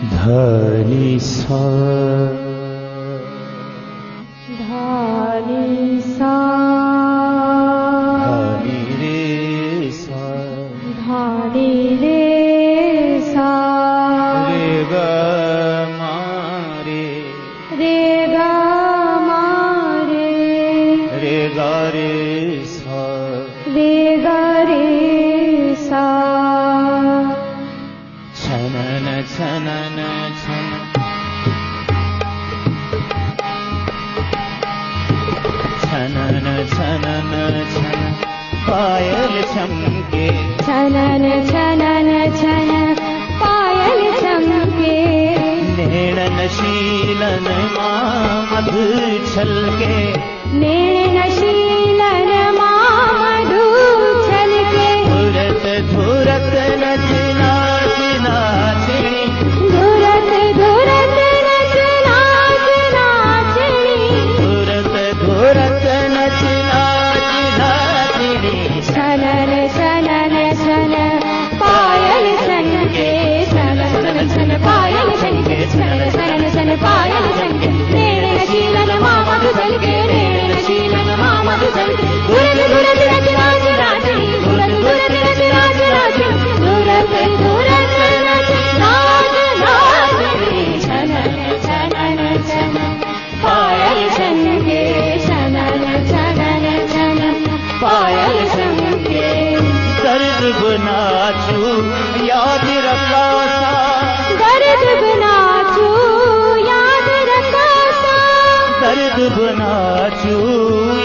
धनी सा धनी सा धनी रे सा धनी रे सा रे ग मा रे रे ग मा रे रे ग रे सा रे ग रे सा छनन छनन छन छनन छनन छन पायल चमके छनन छनन छन पायल चमके नैणन शीलन माँ मधु छलके नैन शीलन माँ मधु छलके धुरत धुरत नच नाच नाचनी धुरत धुरत नच नाच नाचनी धुरत धुरत नच नाच नाचनी छनन छनन छन पायल छनके छनन छन पायल छनके छनन छनन छन पायल छनके नैन शीलन माँ मधु छलके नैन शीलन माँ मधु छलके धुरत धुरत नच नाच नाचनी धुरत धुरत नच नाच नाचनी धुरत धुरत नच नाच नाचनी छनन छनन छन पायल छनके छनन छनन छन पायल छनके दर्द बनाचू याद रखा सा दर्द बनाचू याद रखा सा दर्द बनाचू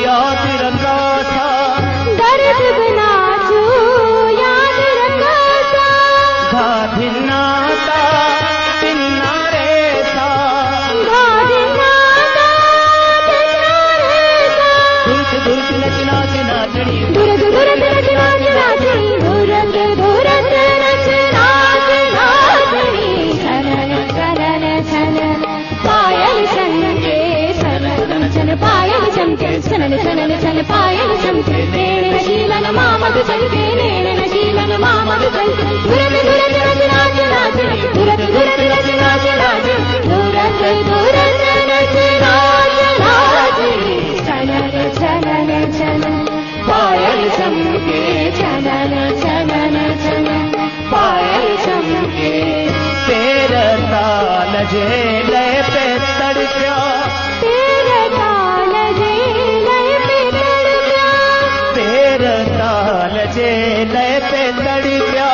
याद रखा सा दर्द बनाचू याद रखा सा धाधिनाता तिन्नारे सा गादिनाता तिनारे सा दुर्ग दुर्ग नच नाच नाचनी दुरद दुरद नच नाच नाचनी दुरद दुरद नच नाच नाचनी छनन छनन छन पायल छनके छनन छन पायल चमके छनन छनन छन पायल चमके नैन शीलन माँ मधु छलके नैन शीलन माँ मधु छलके दुरद दुरद नच नाच नाचनी दुरद दुरद नच नाच नाचनी दुरद दुरद नच नाच नाचनी छनन छनन छन पायल चमके छनन छनन छन पायल चमके तेरा ताल जे लय पे तड़प्या तेरा ताल जे लय पे तड़प्या तेरा ताल जे लय पे तड़प्या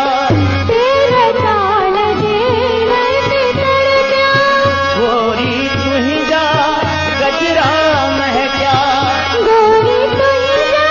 तेरा ताल जे लय पे तड़प्या गोरी तू ही जा गजरा महक्या गोरी तू ही जा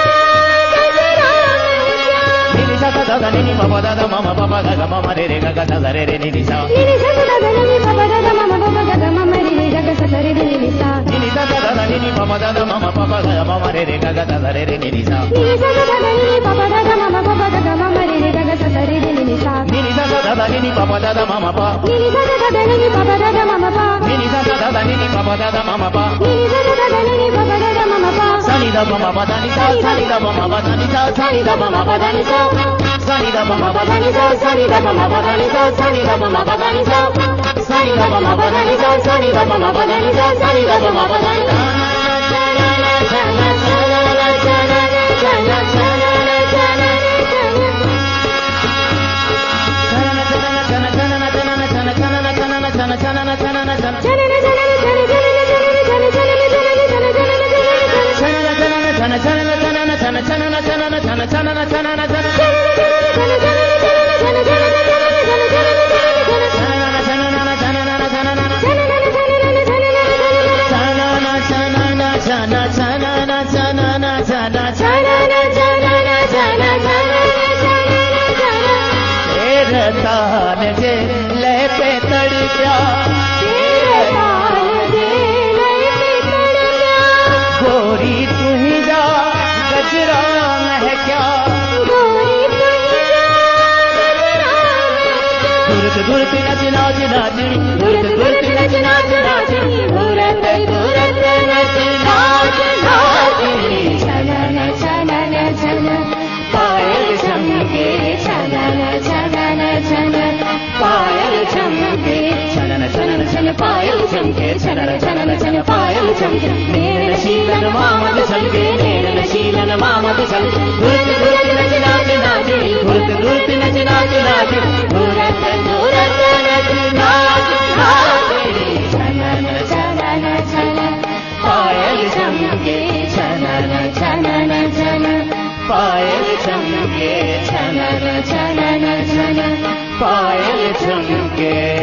गजरा महक्या निनी सा दा दा निनी पापा दा दा मामा पापा दा गा मामा रे रे गा गा दा रे रे निनी सा निनी सा दा दा निनी पापा दा दा मामा पापा गा गा मामा रे रे गा गा सा दा रे रे निनी सा निनी सा दा दा निनी पापा दा दा मामा पापा दा गा मामा रे रे गा गा दा रे रे निनी सा निनी सा दा दा निनी पापा दा दा मामा पापा गा गा मामा रे रे गा गा सा दा रे रे निनी सा निनी सा दा दा निनी पापा दा दा मामा पा निनी सा दा दा निनी पापा दा दा मामा पा निनी सा दा दा निनी पापा दा दा मामा पा निनी सा दा दा निनी पापा दा दा मामा पा सानी दा मामा पा दा नि सा सानी दा मामा पा दा नि सा सानी दा मामा पा दा नि सा सानी दा मामा पा दा नि सा सानी दा मामा पा दा नि सा सानी दा मामा पा दा नि सा सानी दा मामा पा दा नि सा सानी दा मामा पा दा नि सा सानी दा मामा पा दा नि सा तान जे लय पे तड़प्या गोरी तू ही जा गजरा महक्या दुर्ग दुर्ग नच नाच नाचनी दुर्ग दुर्ग नच नाच नाचनी दुरत दुरत नच नाच नाचनी छनन छनन छन पायल चमके छनन छनन छन पायल चमके चमके छनन छनन छन पायल चमके नेन शीलन मामद छलके नेन शीलन मामद छलके घुरत घुरत नच नाच नाचे घुरत घुरत नच नाच नाचे घुरत घुरत नच नाच नाचे छनन छनन छन पायल चमके छनन छनन छन पायल चमके छनन छनन छन पायल चमके